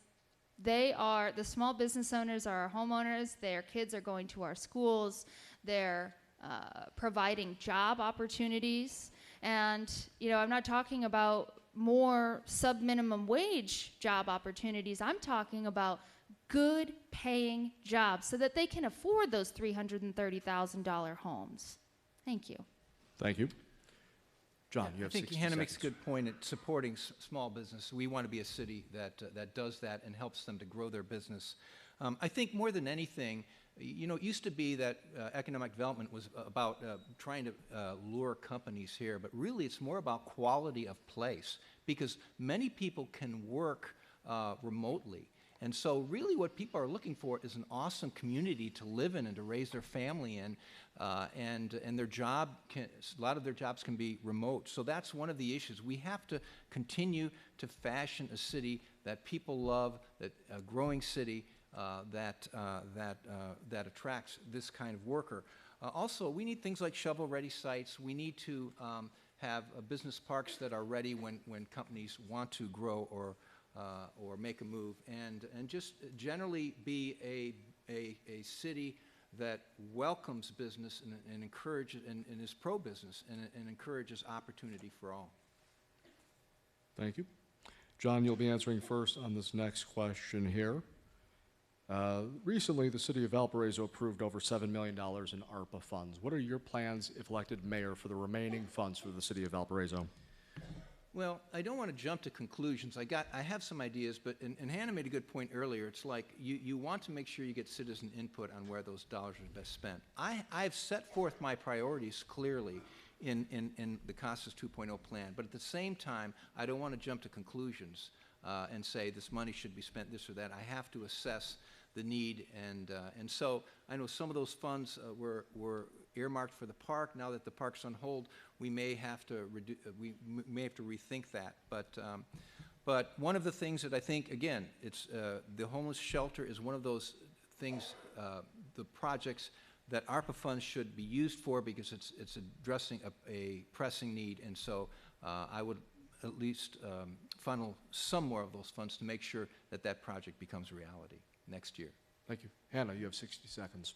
the small business owners are our homeowners, their kids are going to our schools, they're providing job opportunities. And, you know, I'm not talking about more sub-minimum wage job opportunities. I'm talking about good paying jobs so that they can afford those $330,000 homes. Thank you. Thank you. John, you I have think 60 Hannah seconds. makes a good point at supporting small business. We want to be a city that does that and helps them to grow their business. I think more than anything, you know, it used to be that economic development was about trying to lure companies here, but really it's more about quality of place, because many people can work remotely. And so really what people are looking for is an awesome community to live in and to raise their family in, and their job a lot of their jobs can be remote. So that's one of the issues. We have to continue to fashion a city that people love, that a growing city that attracts this kind of worker. Also, we need things like shovel-ready sites. We need to have business parks that are ready when companies want to grow or make a move, and just generally be a city that welcomes business and encourages and is pro-business and encourages opportunity for all. Thank you. John, you'll be answering first on this next question here. Recently, the city of Valparaiso approved over $7 million in ARPA funds. What are your plans, if elected mayor, for the remaining funds for the city of Valparaiso? Well, I don't want to jump to conclusions. I have some ideas, but and Hannah made a good point earlier. It's like you want to make sure you get citizen input on where those dollars are best spent. I've set forth my priorities clearly in the Costas 2.0 plan, but at the same time, I don't want to jump to conclusions and say this money should be spent this or that. I have to assess the need, and so I know some of those funds were earmarked for the park. Now that the park's on hold, we may have to rethink that. But one of the things that I think, again, it's the homeless shelter is one of those things, the projects that ARPA funds should be used for, because it's addressing a pressing need, and so I would at least funnel some more of those funds to make sure that that project becomes a reality next year. Thank you. Hannah, you have 60 seconds.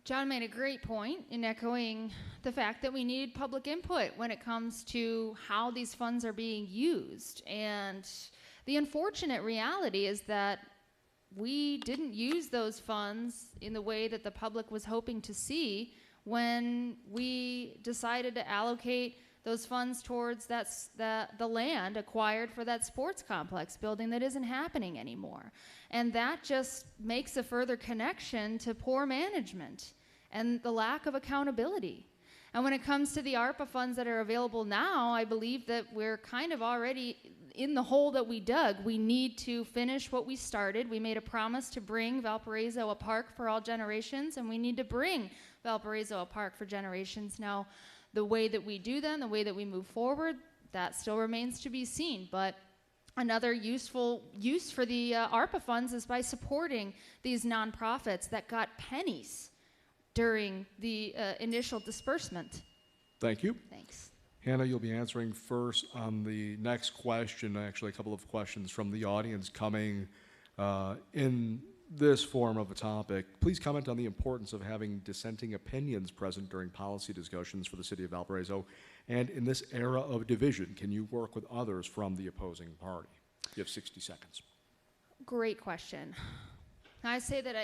John made a great point in echoing the fact that we need public input when it comes to how these funds are being used. And the unfortunate reality is that we didn't use those funds in the way that the public was hoping to see when we decided to allocate those funds towards the land acquired for that sports complex building that isn't happening anymore. And that just makes a further connection to poor management and the lack of accountability. And when it comes to the ARPA funds that are available now, I believe that we're kind of already in the hole that we dug. We need to finish what we started. We made a promise to bring Valparaiso a park for all generations, and we need to bring Valparaiso a park for generations. Now, the way that we do that, the way that we move forward, that still remains to be seen. But another useful use for the ARPA funds is by supporting these nonprofits that got pennies during the initial disbursement. Thank you. Thanks. Hannah, you'll be answering first on the next question, actually a couple of questions from the audience coming in this form of a topic. Please comment on the importance of having dissenting opinions present during policy discussions for the city of Valparaiso. And in this era of division, can you work with others from the opposing party? You have 60 seconds. Great question. I say that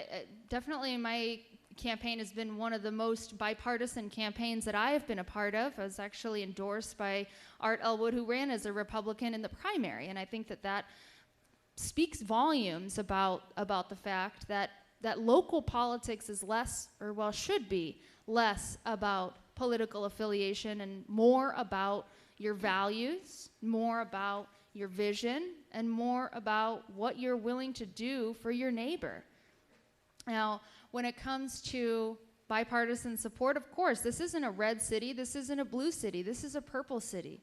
definitely my campaign has been one of the most bipartisan campaigns that I have been a part of. I was actually endorsed by Art Elwood, who ran as a Republican in the primary, and I think that speaks volumes about the fact that local politics is less, or well, should be less about political affiliation and more about your values, more about your vision, and more about what you're willing to do for your neighbor. Now, when it comes to bipartisan support, of course, this isn't a red city, this isn't a blue city, this is a purple city.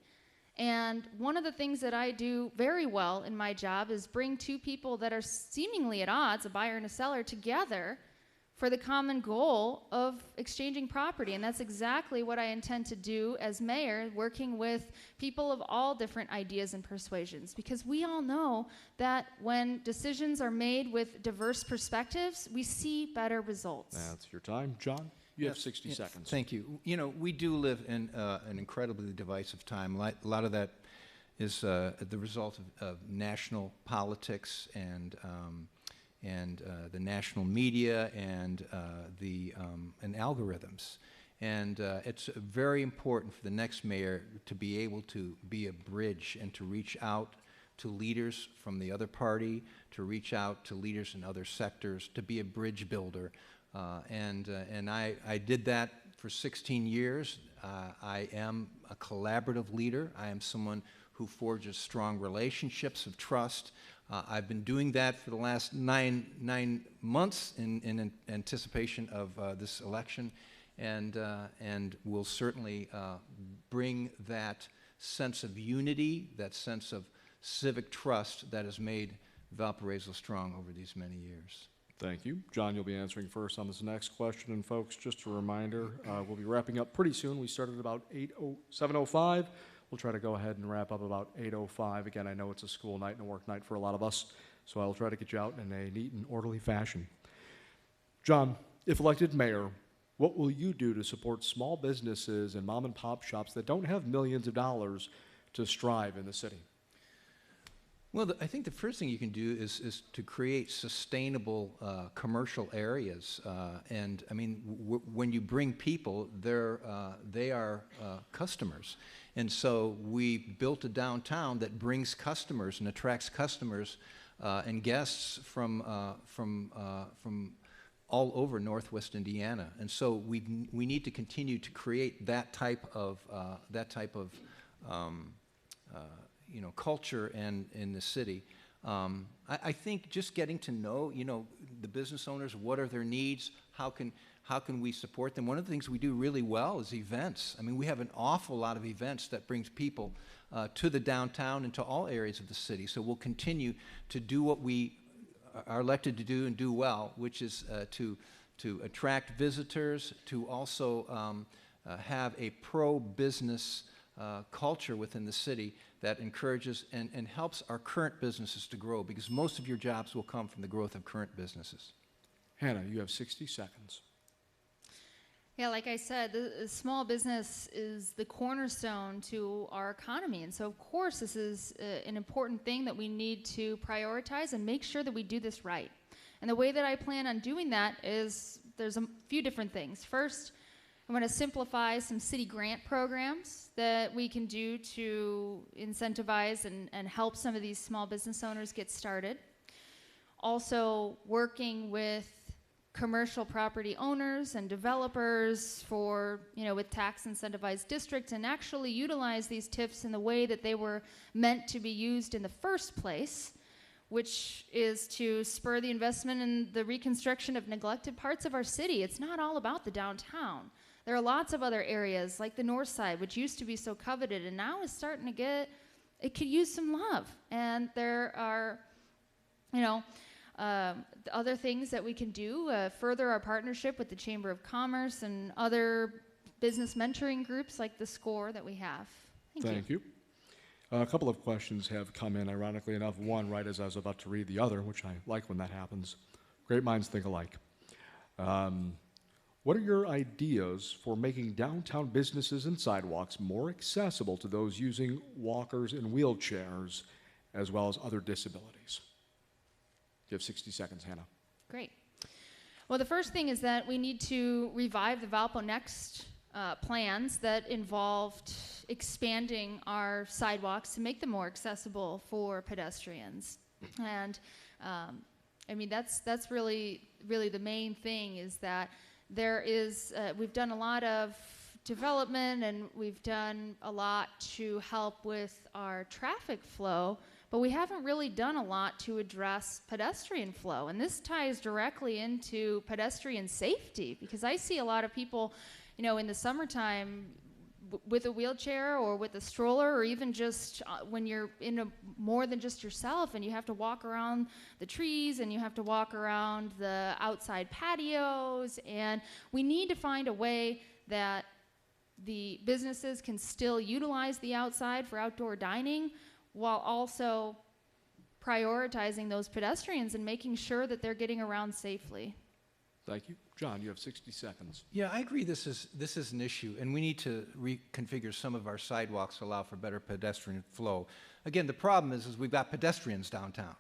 And one of the things that I do very well in my job is bring two people that are seemingly at odds, a buyer and a seller, together for the common goal of exchanging property. And that's exactly what I intend to do as mayor, working with people of all different ideas and persuasions. Because we all know that when decisions are made with diverse perspectives, we see better results. That's your time. John? You have Yes, 60 yeah, seconds. Thank you. You know, we do live in an incredibly divisive time. A lot of that is the result of national politics and the national media and and algorithms. And it's very important for the next mayor to be able to be a bridge and to reach out to leaders from the other party, to reach out to leaders in other sectors, to be a bridge builder. And I did that for 16 years. I am a collaborative leader. I am someone who forges strong relationships of trust. I've been doing that for the last nine months in anticipation of this election, and will certainly bring that sense of unity, that sense of civic trust that has made Valparaiso strong over these many years. Thank you. John, you'll be answering first on this next question. And folks, just a reminder, we'll be wrapping up pretty soon. We started about 7:05. We'll try to go ahead and wrap up about 8:05. Again, I know it's a school night and a work night for a lot of us, so I'll try to get you out in a neat and orderly fashion. John, if elected mayor, what will you do to support small businesses and mom and pop shops that don't have millions of dollars to strive in the city? Well, I think the first thing you can do is to create sustainable commercial areas. And I mean, when you bring people, they are customers. And so we built a downtown that brings customers and attracts customers and guests from all over Northwest Indiana. And so we need to continue to create that type of culture in the city. I think just getting to know, the business owners, what are their needs, how can we support them? One of the things we do really well is events. I mean, we have an awful lot of events that brings people to the downtown and to all areas of the city. So we'll continue to do what we are elected to do and do well, which is to attract visitors, to also have a pro-business culture within the city that encourages and helps our current businesses to grow, because most of your jobs will come from the growth of current businesses. Hannah, you have 60 seconds. Yeah, like I said, the small business is the cornerstone to our economy. And so, of course, this is an important thing that we need to prioritize and make sure that we do this right. And the way that I plan on doing that is there's a few different things. First, I want to simplify some city grant programs that we can do to incentivize and help some of these small business owners get started. Also, working with commercial property owners and developers for, with tax incentivized districts, and actually utilize these TIFs in the way that they were meant to be used in the first place, which is to spur the investment in the reconstruction of neglected parts of our city. It's not all about the downtown. There are lots of other areas like the north side, which used to be so coveted and now is starting to it could use some love. And there are, other things that we can do, further our partnership with the Chamber of Commerce and other business mentoring groups like the SCORE that we have. Thank you. A couple of questions have come in, ironically enough, one right as I was about to read the other, which I like when that happens. Great minds think alike. What are your ideas for making downtown businesses and sidewalks more accessible to those using walkers and wheelchairs, as well as other disabilities? You have 60 seconds, Hannah. Great. Well, the first thing is that we need to revive the Valpo Next plans that involved expanding our sidewalks to make them more accessible for pedestrians. And that's really the main thing, is that there is, we've done a lot of development and we've done a lot to help with our traffic flow, but we haven't really done a lot to address pedestrian flow. And this ties directly into pedestrian safety, because I see a lot of people, in the summertime with a wheelchair or with a stroller, or even just when you're in more than just yourself and you have to walk around the trees and you have to walk around the outside patios. And we need to find a way that the businesses can still utilize the outside for outdoor dining, while also prioritizing those pedestrians and making sure that they're getting around safely. Thank you. John, you have 60 seconds. Yeah, I agree this is an issue, and we need to reconfigure some of our sidewalks to allow for better pedestrian flow. Again, the problem is we've got pedestrians downtown,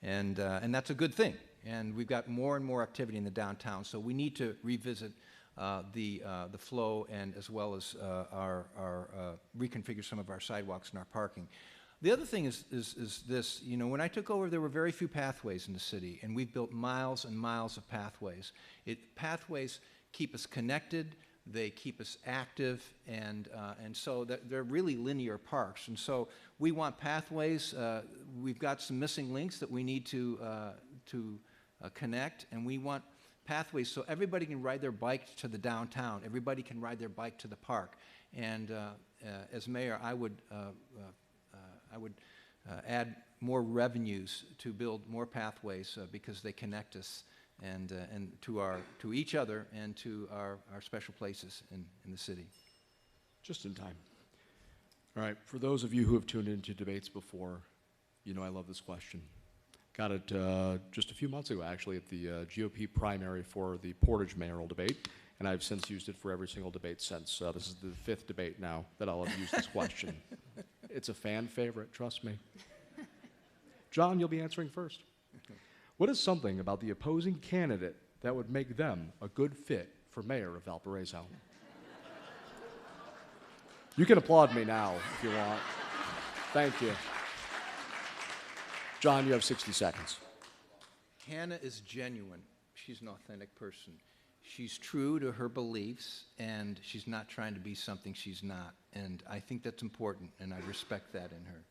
and that's a good thing. And we've got more and more activity in the downtown, so we need to revisit the flow and as well as reconfigure some of our sidewalks and our parking. The other thing is this, you know, when I took over, there were very few pathways in the city, and we've built miles and miles of pathways. Pathways keep us connected, they keep us active, and so they're really linear parks. And so we want pathways. We've got some missing links that we need to connect, and we want pathways so everybody can ride their bike to the downtown, everybody can ride their bike to the park. And as mayor, I would add more revenues to build more pathways because they connect us and to each other and to our special places in the city. Just in time. All right, for those of you who have tuned into debates before, you know I love this question. Got it just a few months ago, actually, at the GOP primary for the Portage mayoral debate, and I've since used it for every single debate since. This is the 5th debate now that I'll have used this question. It's a fan favorite, trust me. John, you'll be answering first. What is something about the opposing candidate that would make them a good fit for mayor of Valparaiso? You can applaud me now if you want. Thank you. John, you have 60 seconds. Hannah is genuine. She's an authentic person. She's true to her beliefs, and she's not trying to be something she's not. And I think that's important, and I respect that in her.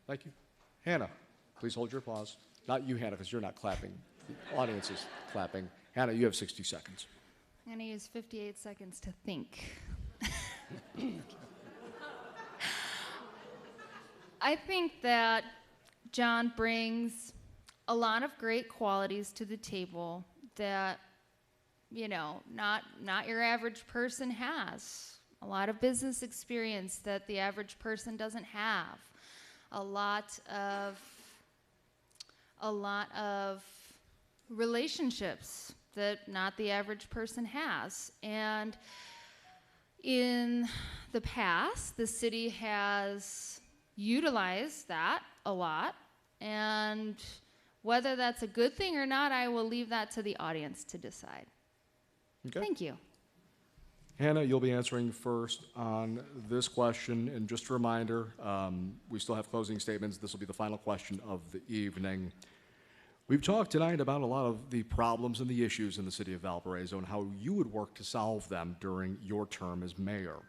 Thank you. Hannah, please hold your applause. Not you, Hannah, because you're not clapping. The audience is clapping. Hannah, you have 60 seconds. I'm going to use 58 seconds to think. I think that John brings a lot of great qualities to the table that, you know, not your average person has. A lot of business experience that the average person doesn't have. A lot of relationships that not the average person has. And in the past, the city has utilized that a lot, and whether that's a good thing or not, I will leave that to the audience to decide. Okay. Thank you. Hannah, you'll be answering first on this question, and just a reminder, we still have closing statements. This will be the final question of the evening. We've talked tonight about a lot of the problems and the issues in the city of Valparaiso and how you would work to solve them during your term as mayor.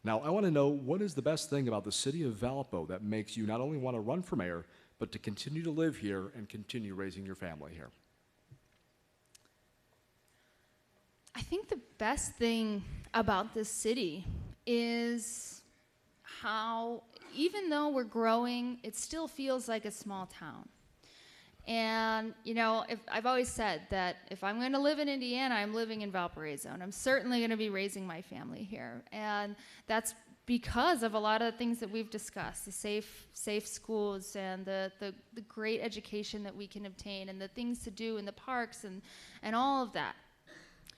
Now, I want to know, what is the best thing about the city of Valpo that makes you not only want to run for mayor, but to continue to live here and continue raising your family here? I think the best thing about this city is how, even though we're growing, it still feels like a small town. And, you know, I've always said that if I'm going to live in Indiana, I'm living in Valparaiso, and I'm certainly going to be raising my family here. And that's because of a lot of the things that we've discussed, the safe schools and the great education that we can obtain and the things to do in the parks and all of that.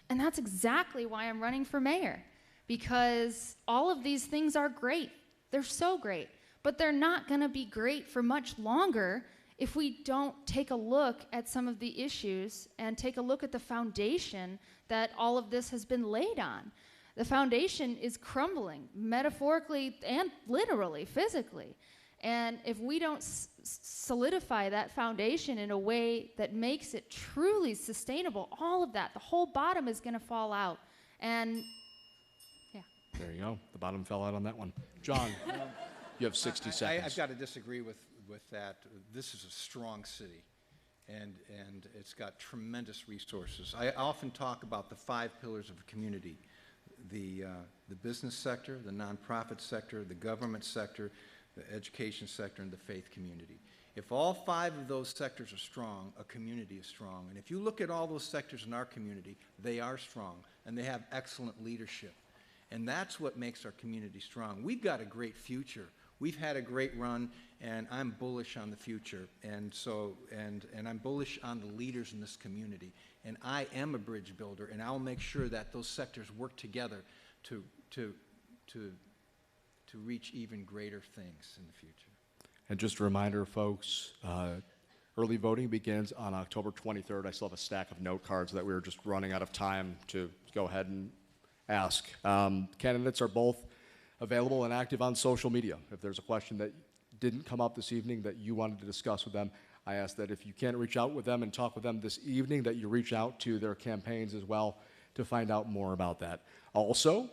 And that's exactly why I'm running for mayor, because all of these things are great. They're so great, but they're not going to be great for much longer if we don't take a look at some of the issues and take a look at the foundation that all of this has been laid on. The foundation is crumbling, metaphorically and literally, physically. And if we don't solidify that foundation in a way that makes it truly sustainable, all of that, the whole bottom is going to fall out. And, yeah. There you go. The bottom fell out on that one. John, you have 60 seconds. I've got to disagree with that. This is a strong city, and it's got tremendous resources. I often talk about the 5 pillars of a community: the business sector, the nonprofit sector, the government sector, the education sector, and the faith community. If all 5 of those sectors are strong, a community is strong. And if you look at all those sectors in our community, they are strong, and they have excellent leadership. And that's what makes our community strong. We've got a great future. We've had a great run, and I'm bullish on the future, and I'm bullish on the leaders in this community. And I am a bridge builder, and I'll make sure that those sectors work together to reach even greater things in the future. And just a reminder, folks, early voting begins on October 23rd. I still have a stack of note cards that we were just running out of time to go ahead and ask. Candidates are both available and active on social media. If there's a question that didn't come up this evening that you wanted to discuss with them, I ask that if you can't reach out with them and talk with them this evening, that you reach out to their campaigns as well to find out more about that. Also,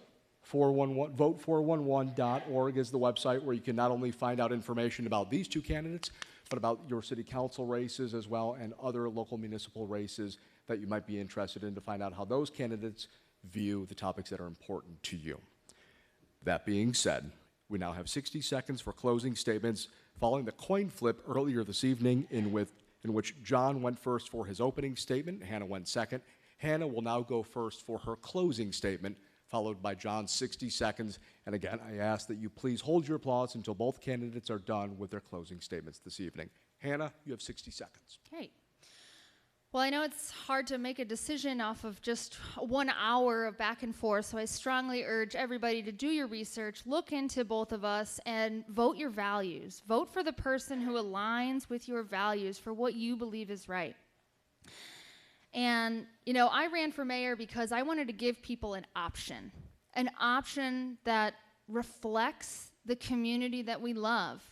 vote411.org is the website where you can not only find out information about these two candidates, but about your city council races as well and other local municipal races that you might be interested in to find out how those candidates view the topics that are important to you. That being said, we now have 60 seconds for closing statements following the coin flip earlier this evening in which John went first for his opening statement, Hannah went second. Hannah will now go first for her closing statement, followed by John's 60 seconds. And again, I ask that you please hold your applause until both candidates are done with their closing statements this evening. Hannah, you have 60 seconds. Great. Well, I know it's hard to make a decision off of just 1 hour of back and forth, so I strongly urge everybody to do your research, look into both of us, and vote your values. Vote for the person who aligns with your values for what you believe is right. And, you know, I ran for mayor because I wanted to give people an option that reflects the community that we love.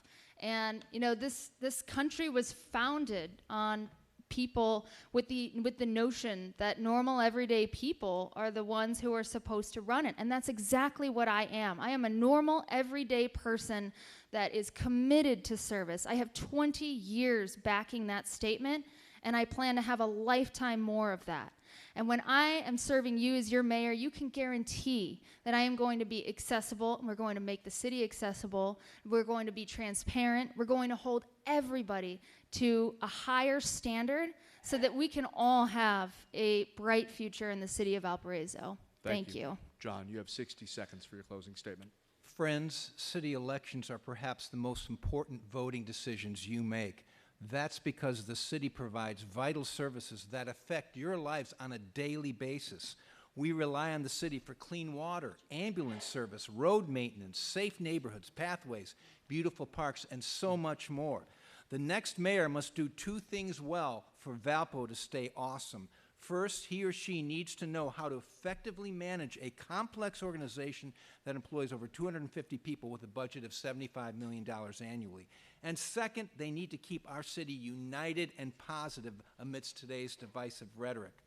And, you know, this country was founded on people with the notion that normal everyday people are the ones who are supposed to run it. And that's exactly what I am. I am a normal everyday person that is committed to service. I have 20 years backing that statement, and I plan to have a lifetime more of that. And when I am serving you as your mayor, you can guarantee that I am going to be accessible, and we're going to make the city accessible. We're going to be transparent. We're going to hold everybody to a higher standard so that we can all have a bright future in the city of Valparaiso. Thank you. John, you have 60 seconds for your closing statement. Friends, city elections are perhaps the most important voting decisions you make. That's because the city provides vital services that affect your lives on a daily basis. We rely on the city for clean water, ambulance service, road maintenance, safe neighborhoods, pathways, beautiful parks, and so much more. The next mayor must do two things well for Valpo to stay awesome. First, he or she needs to know how to effectively manage a complex organization that employs over 250 people with a budget of $75 million annually. And second, they need to keep our city united and positive amidst today's divisive rhetoric.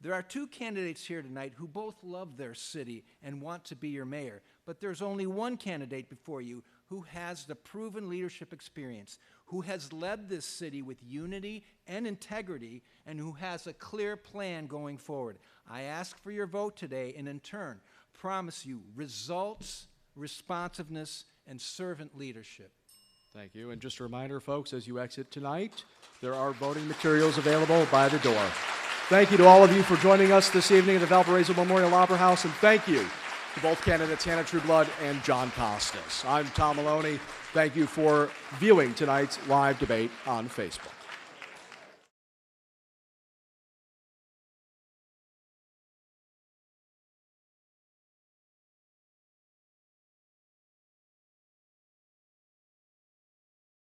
There are two candidates here tonight who both love their city and want to be your mayor, but there's only one candidate before you who has the proven leadership experience, who has led this city with unity and integrity, and who has a clear plan going forward. I ask for your vote today, and in turn, promise you results, responsiveness, and servant leadership. Thank you. And just a reminder, folks, as you exit tonight, there are voting materials available by the door. Thank you to all of you for joining us this evening at the Valparaiso Memorial Opera House, and thank you to both candidates, Hannah Trueblood and John Costas. I'm Tom Maloney. Thank you for viewing tonight's live debate on Facebook.